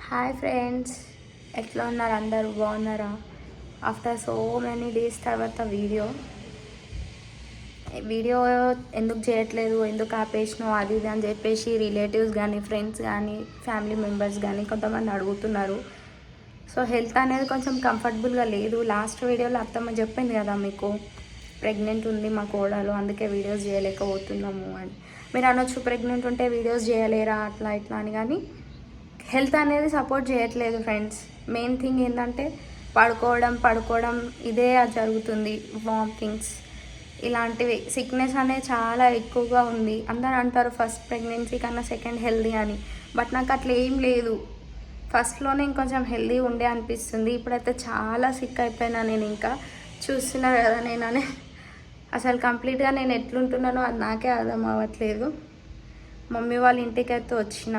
Hi friends, ఎట్లా ఉన్నారు? అందరూ బాగున్నారా? ఆఫ్టర్ సో మెనీ డేస్ తర్వాత వీడియో ఎందుకు చేయట్లేదు, ఎందుకు ఆపేసినావు అది ఇది అని చెప్పేసి రిలేటివ్స్ కానీ ఫ్రెండ్స్ కానీ ఫ్యామిలీ మెంబర్స్ కానీ కొంతమంది అడుగుతున్నారు. సో హెల్త్ అనేది కొంచెం కంఫర్టబుల్గా లేదు. లాస్ట్ వీడియోలో అత్తమ్మ చెప్పింది కదా మీకు, ప్రెగ్నెంట్ ఉంది మా కోడలు, అందుకే వీడియోస్ చేయలేకపోతున్నాము అని. మీరు అనొచ్చు ప్రెగ్నెంట్ ఉంటే వీడియోస్ చేయలేరా అట్లా ఇట్లా అని, కానీ హెల్త్ అనేది సపోర్ట్ చేయట్లేదు ఫ్రెండ్స్. మెయిన్ థింగ్ ఏంటంటే పడుకోవడం ఇదే జరుగుతుంది. వామిటింగ్స్ ఇలాంటివి, సిక్నెస్ అనేది చాలా ఎక్కువగా ఉంది. అందరూ అంటారు ఫస్ట్ ప్రెగ్నెన్సీ కన్నా సెకండ్ హెల్దీ అని, బట్ నాకు అట్లా ఏం లేదు. ఫస్ట్లోనే ఇంకొంచెం హెల్దీ ఉండే అనిపిస్తుంది. ఇప్పుడైతే చాలా సిక్ అయిపోయినా. నేను ఇంకా చూస్తున్నా కదా, నేను అసలు కంప్లీట్గా నేను ఎట్లుంటున్నానో అది నాకే అర్థం అవ్వట్లేదు. మమ్మీ వాళ్ళ ఇంటికి అయితే వచ్చిన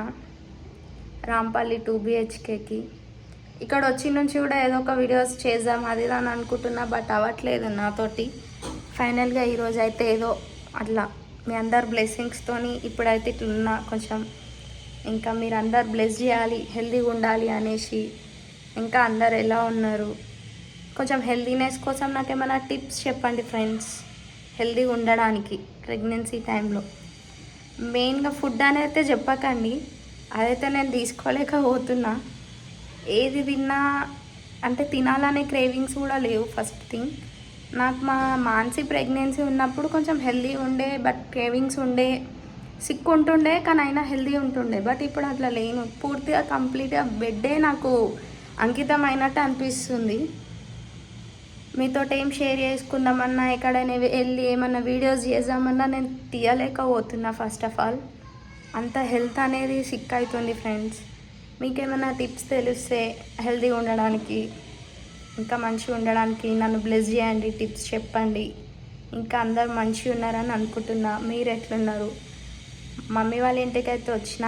రాంపల్లి 2 BHKకి. ఇక్కడ వచ్చి నుంచి కూడా ఏదో ఒక వీడియోస్ చేద్దాం అది అని అనుకుంటున్నా, బట్ అవ్వట్లేదు నాతోటి. ఫైనల్గా ఈరోజు అయితే ఏదో అట్లా మీ అందరు బ్లెస్సింగ్స్తోని ఇప్పుడైతే ఇట్లున్నా. కొంచెం ఇంకా మీరు అందరు బ్లెస్ చేయాలి, హెల్తీగా ఉండాలి అనేసి. ఇంకా అందరు ఎలా ఉన్నారు? కొంచెం హెల్తీనెస్ కోసం నాకు ఏమైనా టిప్స్ చెప్పండి ఫ్రెండ్స్, హెల్తీగా ఉండడానికి ప్రెగ్నెన్సీ టైంలో. మెయిన్గా ఫుడ్ అనేది అయితే చెప్పకండి, అదైతే నేను తీసుకోలేకపోతున్నా. ఏది తిన్నా అంటే తినాలనే క్రేవింగ్స్ కూడా లేవు. ఫస్ట్ థింగ్, నాకు మా మాన్సి ప్రెగ్నెన్సీ ఉన్నప్పుడు కొంచెం హెల్దీ ఉండే, బట్ క్రేవింగ్స్ ఉండే, సిక్ ఉంటుండే, కానీ అయినా హెల్దీ ఉంటుండే. బట్ ఇప్పుడు అట్లా లేను, పూర్తిగా కంప్లీట్గా బెడ్డే నాకు అంకితం అయినట్టు అనిపిస్తుంది. మీతో ఏం షేర్ చేసుకుందామన్నా, ఎక్కడైనా వెళ్ళి ఏమన్నా వీడియోస్ చేద్దామన్నా నేను తీయలేకపోతున్నా. ఫస్ట్ ఆఫ్ ఆల్ అంత హెల్త్ అనేది సిక్ అవుతుంది ఫ్రెండ్స్. మీకేమైనా టిప్స్ తెలిస్తే హెల్తీగా ఉండడానికి, ఇంకా మంచిగా ఉండడానికి నన్ను బ్లెస్ చేయండి, టిప్స్ చెప్పండి. ఇంకా అందరు మంచిగా ఉన్నారని అనుకుంటున్నా. మీరు ఎట్లున్నారు? మమ్మీ వాళ్ళ ఇంటికి అయితే వచ్చిన.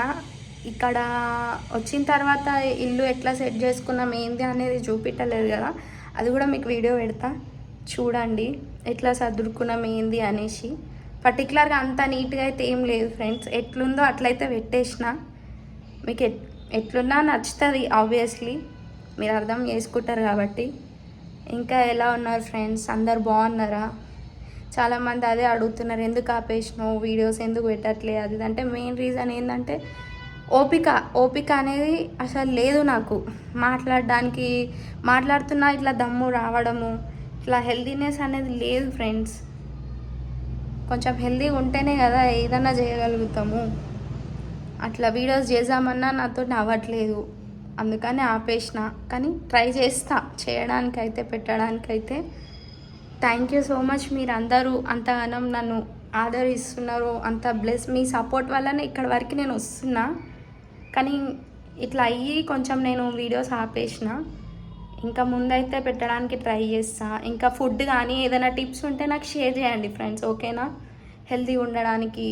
ఇక్కడ వచ్చిన తర్వాత ఇల్లు ఎట్లా సెట్ చేసుకున్నాం ఏంది అనేది చూపించలేదు కదా, అది కూడా మీకు వీడియో పెడతా చూడండి, ఎట్లా సర్దుకున్నాం ఏంది అనేసి. పర్టికులర్గా అంత నీట్గా అయితే ఏం లేదు ఫ్రెండ్స్, ఎట్లుందో అట్లయితే పెట్టేసిన. మీకు ఎట్లున్నా నచ్చుతుంది ఆబ్వియస్లీ, మీరు అర్థం చేసుకుంటారు కాబట్టి. ఇంకా ఎలా ఉన్నారు ఫ్రెండ్స్? అందరు బాగున్నారా? చాలామంది అదే అడుగుతున్నారు, ఎందుకు ఆపేసినావు వీడియోస్, ఎందుకు పెట్టట్లే అది అంటే. మెయిన్ రీజన్ ఏంటంటే ఓపిక అనేది అసలు లేదు నాకు. మాట్లాడుతున్నా ఇట్లా దమ్ము రావడము, ఇట్లా హెల్దీనెస్ అనేది లేదు ఫ్రెండ్స్. కొంచెం హెల్దీగా ఉంటేనే కదా ఏదన్నా చేయగలుగుతాము. అట్లా వీడియోస్ చేద్దామన్నా నాతో అవ్వట్లేదు, అందుకని ఆపేసిన. కానీ ట్రై చేస్తా చేయడానికైతే, పెట్టడానికైతే. థ్యాంక్ యూ సో మచ్, మీరు అందరూ అంతగానం నన్ను ఆదరిస్తున్నారు, అంత బ్లెస్. మీ సపోర్ట్ వల్లనే ఇక్కడ వరకు నేను వస్తున్నా. కానీ ఇట్లా అయ్యి కొంచెం నేను వీడియోస్ ఆపేసిన. ఇంకా ముందైతే పెట్టడానికి ట్రై చేస్తా. ఇంకా ఫుడ్ కానీ ఏదైనా టిప్స్ ఉంటే నాకు షేర్ చేయండి ఫ్రెండ్స్, ఓకేనా? హెల్తీ ఉండడానికి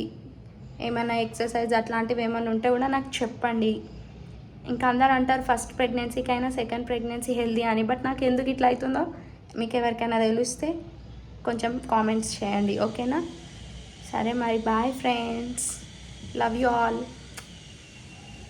ఏమైనా ఎక్సర్సైజ్ అట్లాంటివి ఏమైనా ఉంటే కూడా నాకు చెప్పండి. ఇంకా అందరు అంటారు ఫస్ట్ ప్రెగ్నెన్సీకి అయినా సెకండ్ ప్రెగ్నెన్సీ హెల్దీ అని, బట్ నాకు ఎందుకు ఇట్లా అవుతుందో మీకు ఎవరికైనా తెలిస్తే కొంచెం కామెంట్స్ చేయండి, ఓకేనా? సరే మరి, bye friends, love you all.